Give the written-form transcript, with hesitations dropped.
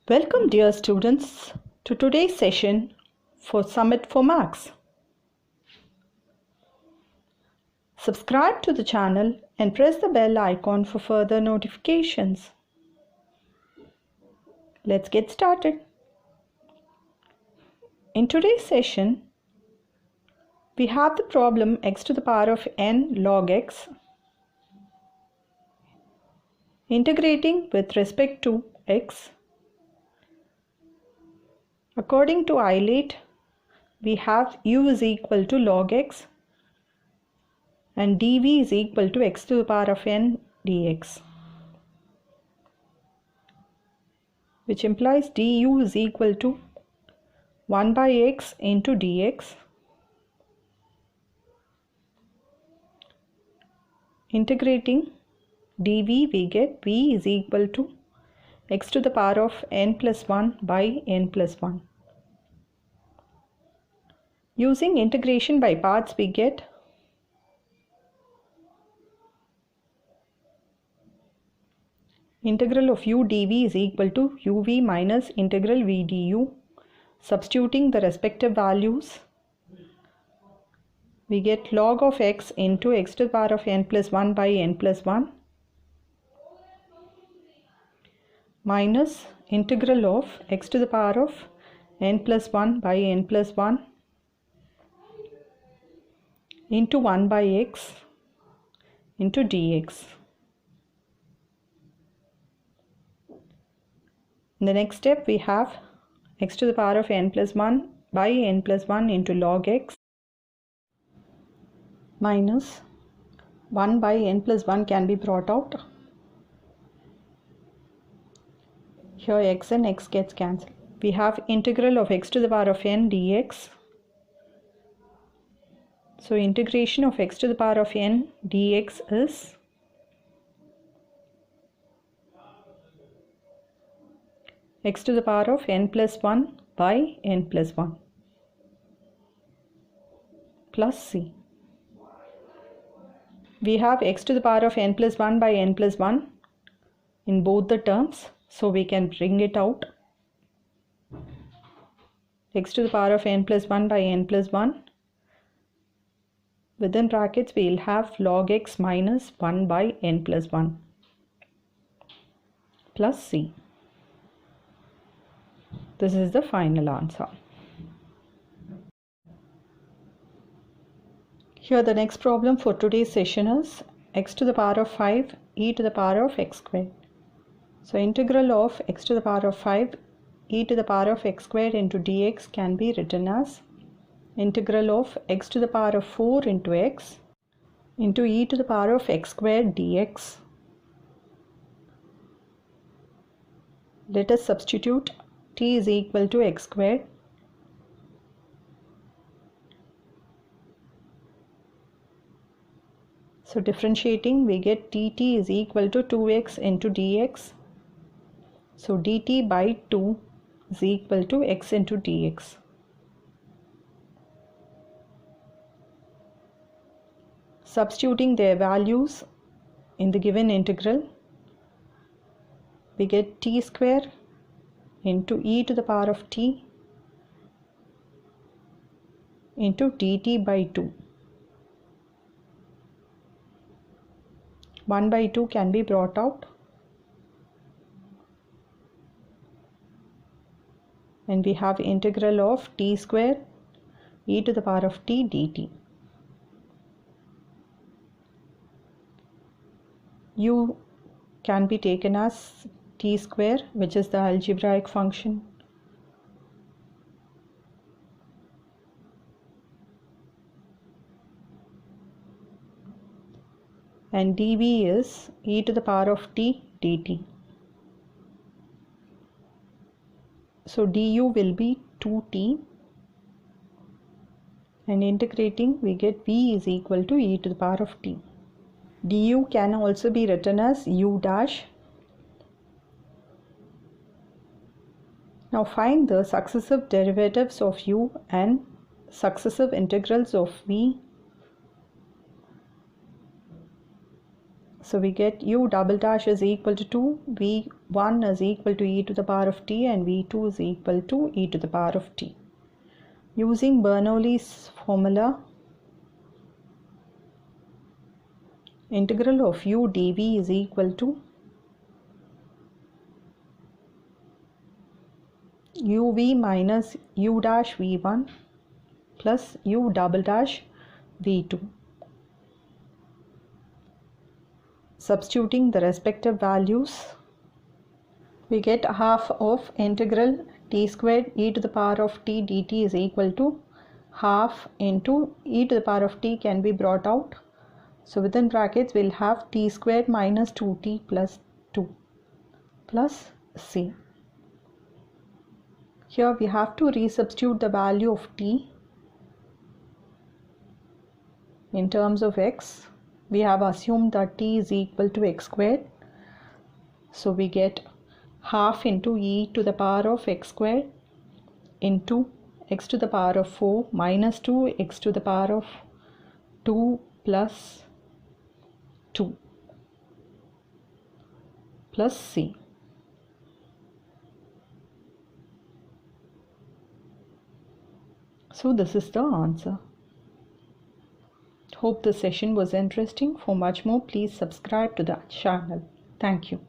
Welcome dear students to today's session for Summit for Maths. Subscribe to the channel and press the bell icon for further notifications. Let's get started. In today's session, we have the problem x to the power of n log x integrating with respect to x. According to Eilert, we have u is equal to log x and dv is equal to x to the power of n dx, which implies du is equal to 1 by x into dx integrating dv, we get v is equal to x to the power of n plus 1 by n plus 1. Using integration by parts, we get integral of u dv is equal to uv minus integral v du. Substituting the respective values, we get log of x into x to the power of n plus 1 by n plus 1 minus integral of x to the power of n plus 1 by n plus 1 into 1 by x into dx. In the next step, we have x to the power of n plus 1 by n plus 1 into log x minus 1 by n plus 1 can be brought out. Here x and x gets cancelled. We have integral of x to the power of n dx. So integration of x to the power of n dx is x to the power of n plus 1 by n plus 1 plus c. We have x to the power of n plus 1 by n plus 1 in both the terms, so we can bring it out. X to the power of n plus 1 by n plus 1. Within brackets, we will have log x minus 1 by n plus 1 plus c. This is the final answer. Here the next problem for today's session is x to the power of 5 e to the power of x squared. So integral of x to the power of 5 e to the power of x squared into dx can be written as integral of x to the power of 4 into x into e to the power of x squared dx. Let us substitute t is equal to x squared. So differentiating, we get dt is equal to 2x into dx. So dt by 2 is equal to x into dx. Substituting their values in the given integral, we get t square into e to the power of t into dt by 2. 1 by 2 can be brought out and we have integral of t square e to the power of t dt. U can be taken as t square, which is the algebraic function. And dv is e to the power of t dt. So du will be 2t and integrating we get v is equal to e to the power of t. Du can also be written as u dash. Now find the successive derivatives of u and successive integrals of v So we get u double dash is equal to 2, v1 is equal to e to the power of t, and v2 is equal to e to the power of t. Using Bernoulli's formula, integral of u dv is equal to uv minus u dash v1 plus u double dash v2. Substituting the respective values, we get half of integral t squared e to the power of t dt is equal to half into e to the power of t can be brought out. So within brackets we'll have t squared minus 2t plus 2 plus c. Here we have to resubstitute the value of t in terms of x. We have assumed that t is equal to x squared. So we get half into e to the power of x squared into x to the power of 4 minus 2 x to the power of 2 plus 2 plus c. So this is the answer. Hope the session was interesting. For much more, please subscribe to the channel. Thank you.